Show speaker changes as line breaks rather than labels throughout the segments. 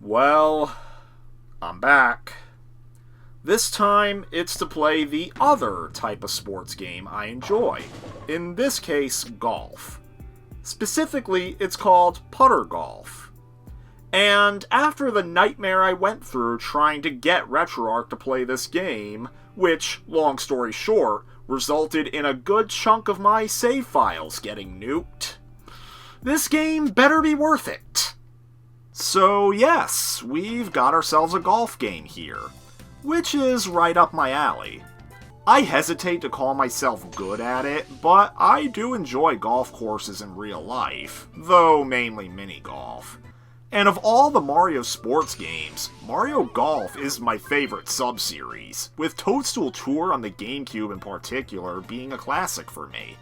Well, I'm back. This time, it's to play the other type of sports game I enjoy. In this case, golf. Specifically, it's called putter golf. And after the nightmare I went through trying to get RetroArch to play this game, which, long story short, resulted in a good chunk of my save files getting nuked, this game better be worth it. So yes, we've got ourselves a golf game here, which is right up my alley. I hesitate to call myself good at it, but I do enjoy golf courses in real life, though mainly mini-golf. And of all the Mario sports games, Mario Golf is my favorite sub-series, with Toadstool Tour on the GameCube in particular being a classic for me.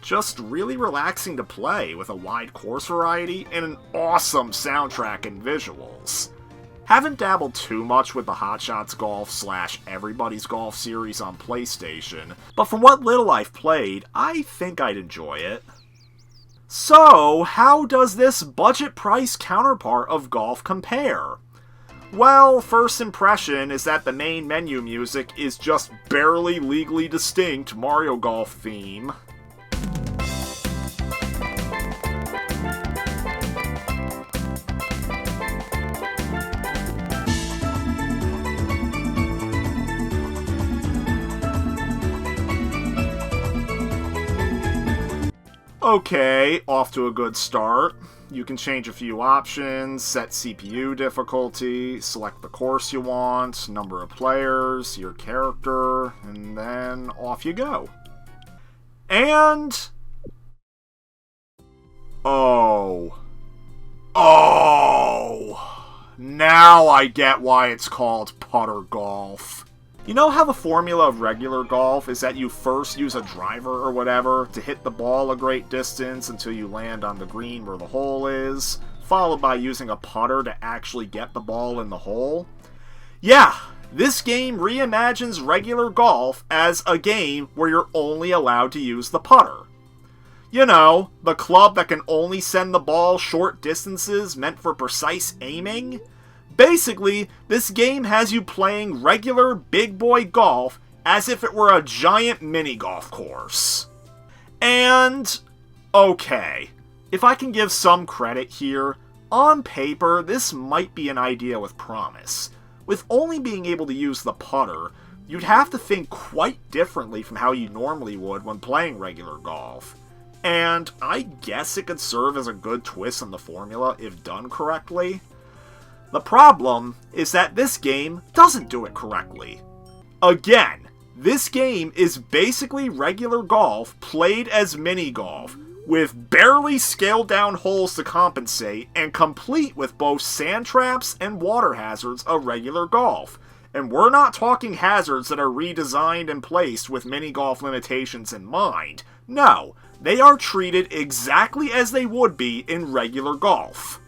Just really relaxing to play with a wide course variety and an awesome soundtrack and visuals. Haven't dabbled too much with the Hot Shots Golf / Everybody's Golf series on PlayStation, but from what little I've played, I think I'd enjoy it. So, how does this budget price counterpart of golf compare? Well, first impression is that the main menu music is just barely legally distinct Mario Golf theme. Okay, off to a good start. You can change a few options, set CPU difficulty, select the course you want, number of players, your character, and then off you go. And... Oh, now I get why it's called putter golf. You know how the formula of regular golf is that you first use a driver or whatever to hit the ball a great distance until you land on the green where the hole is, followed by using a putter to actually get the ball in the hole? Yeah, this game reimagines regular golf as a game where you're only allowed to use the putter. You know, the club that can only send the ball short distances meant for precise aiming? Basically, this game has you playing regular big boy golf as if it were a giant mini golf course. And, okay, if I can give some credit here, on paper this might be an idea with promise. With only being able to use the putter, you'd have to think quite differently from how you normally would when playing regular golf. And I guess it could serve as a good twist on the formula if done correctly. The problem is that this game doesn't do it correctly. Again, this game is basically regular golf played as mini-golf, with barely scaled down holes to compensate, and complete with both sand traps and water hazards of regular golf. And we're not talking hazards that are redesigned and placed with mini-golf limitations in mind. No, they are treated exactly as they would be in regular golf.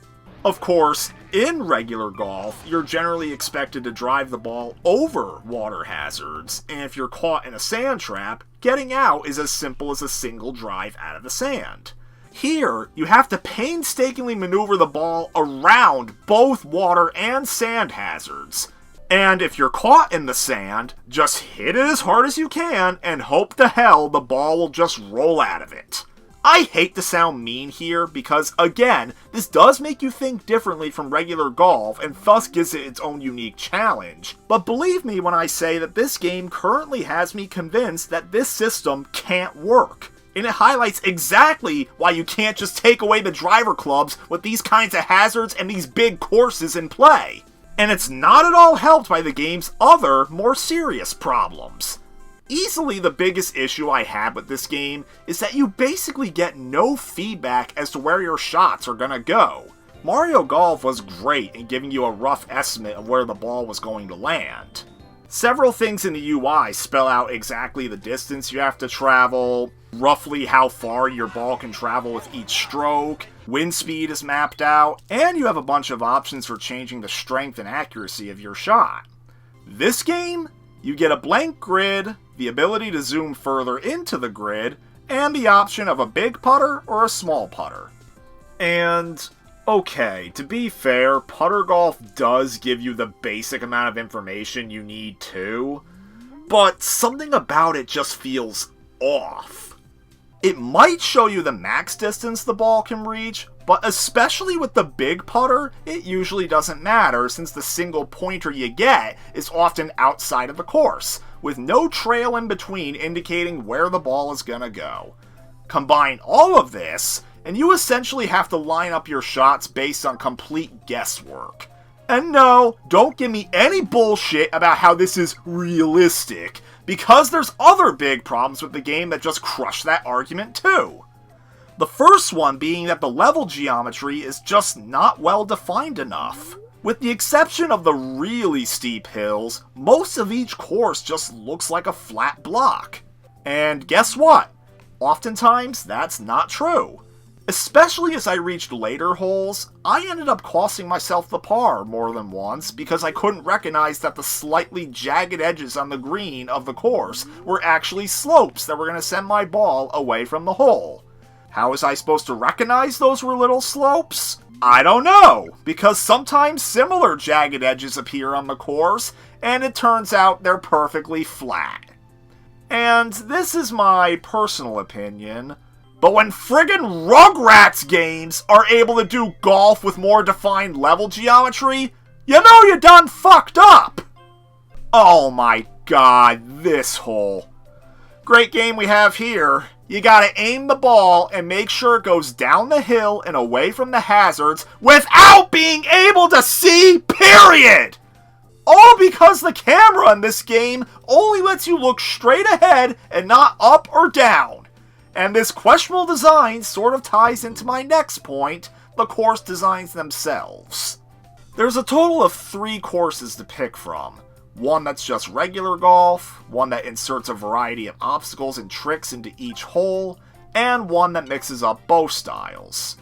Of course, in regular golf, you're generally expected to drive the ball over water hazards, and if you're caught in a sand trap, getting out is as simple as a single drive out of the sand. Here, you have to painstakingly maneuver the ball around both water and sand hazards. And if you're caught in the sand, just hit it as hard as you can and hope to hell the ball will just roll out of it. I hate to sound mean here because, again, this does make you think differently from regular golf and thus gives it its own unique challenge. But believe me when I say that this game currently has me convinced that this system can't work. And it highlights exactly why you can't just take away the driver clubs with these kinds of hazards and these big courses in play. And it's not at all helped by the game's other, more serious problems. Easily the biggest issue I had with this game is that you basically get no feedback as to where your shots are gonna go. Mario Golf was great in giving you a rough estimate of where the ball was going to land. Several things in the UI spell out exactly the distance you have to travel, roughly how far your ball can travel with each stroke, wind speed is mapped out, and you have a bunch of options for changing the strength and accuracy of your shot. This game? You get a blank grid, the ability to zoom further into the grid, and the option of a big putter or a small putter. And Okay, to be fair, putter golf does give you the basic amount of information you need too, but something about it just feels off. It might show you the max distance the ball can reach, but especially with the big putter, it usually doesn't matter since the single pointer you get is often outside of the course, with no trail in between indicating where the ball is gonna go. Combine all of this, and you essentially have to line up your shots based on complete guesswork. And no, don't give me any bullshit about how this is realistic, because there's other big problems with the game that just crush that argument too. The first one being that the level geometry is just not well defined enough. With the exception of the really steep hills, most of each course just looks like a flat block. And guess what? Oftentimes, that's not true. Especially as I reached later holes, I ended up costing myself the par more than once because I couldn't recognize that the slightly jagged edges on the green of the course were actually slopes that were going to send my ball away from the hole. How was I supposed to recognize those were little slopes? I don't know, because sometimes similar jagged edges appear on the course, and it turns out they're perfectly flat. And this is my personal opinion, but when friggin' Rugrats games are able to do golf with more defined level geometry, you know you done fucked up! Oh my god, this hole. Great game we have here. You gotta aim the ball and make sure it goes down the hill and away from the hazards without being able to see, period! All because the camera in this game only lets you look straight ahead and not up or down. And this questionable design sort of ties into my next point, the course designs themselves. There's a total of 3 courses to pick from. One that's just regular golf, one that inserts a variety of obstacles and tricks into each hole, and one that mixes up both styles.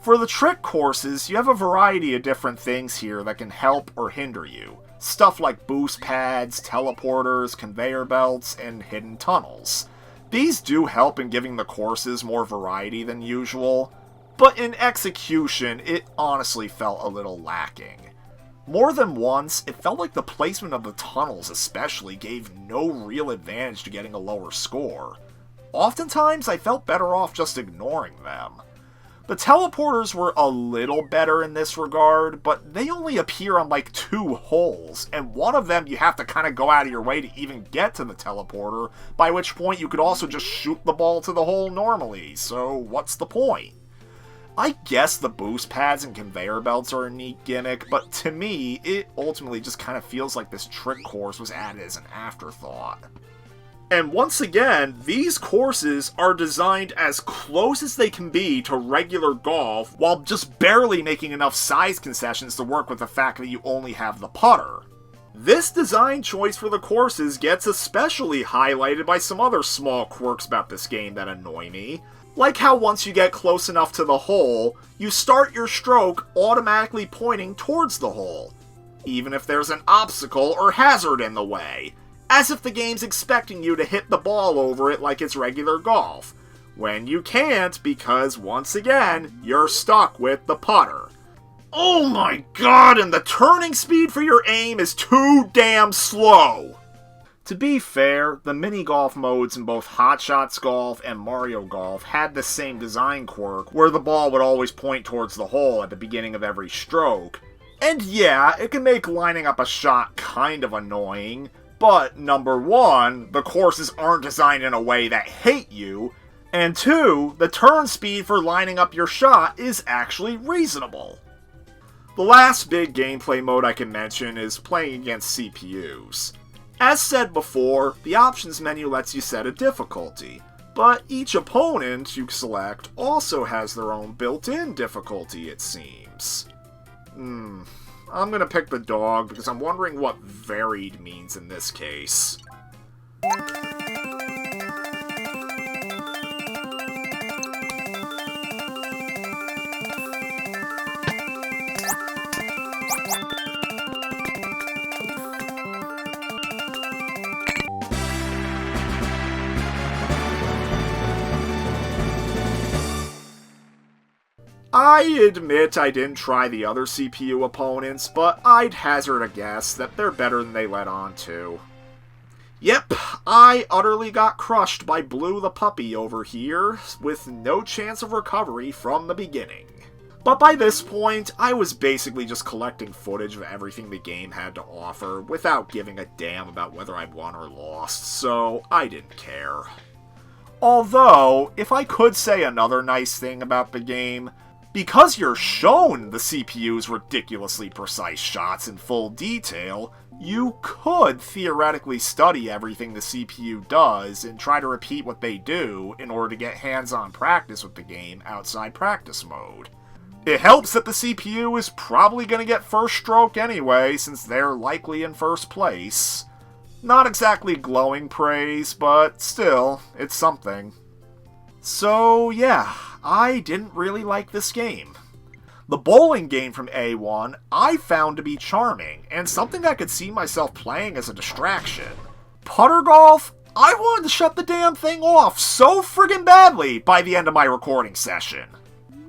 For the trick courses, you have a variety of different things here that can help or hinder you. Stuff like boost pads, teleporters, conveyor belts, and hidden tunnels. These do help in giving the courses more variety than usual, but in execution, it honestly felt a little lacking. More than once, it felt like the placement of the tunnels especially gave no real advantage to getting a lower score. Oftentimes, I felt better off just ignoring them. The teleporters were a little better in this regard, but they only appear on like 2 holes, and one of them you have to kind of go out of your way to even get to the teleporter, by which point you could also just shoot the ball to the hole normally, so what's the point? I guess the boost pads and conveyor belts are a neat gimmick, but to me, it ultimately just kind of feels like this trick course was added as an afterthought. And once again, these courses are designed as close as they can be to regular golf, while just barely making enough size concessions to work with the fact that you only have the putter. This design choice for the courses gets especially highlighted by some other small quirks about this game that annoy me. Like how once you get close enough to the hole, you start your stroke automatically pointing towards the hole, even if there's an obstacle or hazard in the way, as if the game's expecting you to hit the ball over it like it's regular golf, when you can't because, once again, you're stuck with the putter. Oh my god, and the turning speed for your aim is too damn slow! To be fair, the mini-golf modes in both Hot Shots Golf and Mario Golf had the same design quirk, where the ball would always point towards the hole at the beginning of every stroke. And yeah, it can make lining up a shot kind of annoying, but number 1, the courses aren't designed in a way that hate you, and 2, the turn speed for lining up your shot is actually reasonable. The last big gameplay mode I can mention is playing against CPUs. As said before, the options menu lets you set a difficulty, but each opponent you select also has their own built-in difficulty, it seems. I'm gonna pick the dog because I'm wondering what varied means in this case. I admit I didn't try the other CPU opponents, but I'd hazard a guess that they're better than they let on to. Yep, I utterly got crushed by Blue the puppy over here, with no chance of recovery from the beginning. But by this point, I was basically just collecting footage of everything the game had to offer, without giving a damn about whether I won or lost, so I didn't care. Although, if I could say another nice thing about the game, because you're shown the CPU's ridiculously precise shots in full detail, you could theoretically study everything the CPU does and try to repeat what they do in order to get hands-on practice with the game outside practice mode. It helps that the CPU is probably going to get first stroke anyway, since they're likely in first place. Not exactly glowing praise, but still, it's something. So yeah, I didn't really like this game. The bowling game from A1 I found to be charming, and something I could see myself playing as a distraction. Putter golf? I wanted to shut the damn thing off so friggin' badly by the end of my recording session.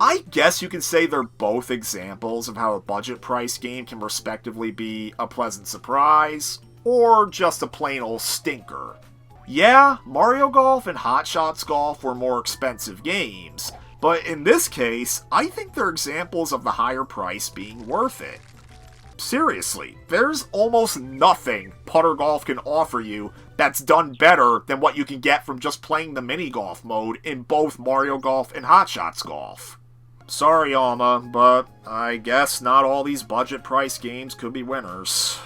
I guess you can say they're both examples of how a budget price game can respectively be a pleasant surprise, or just a plain old stinker. Yeah, Mario Golf and Hot Shots Golf were more expensive games, but in this case, I think they're examples of the higher price being worth it. Seriously, there's almost nothing Putter Golf can offer you that's done better than what you can get from just playing the mini golf mode in both Mario Golf and Hot Shots Golf. Sorry, Alma, but I guess not all these budget price games could be winners.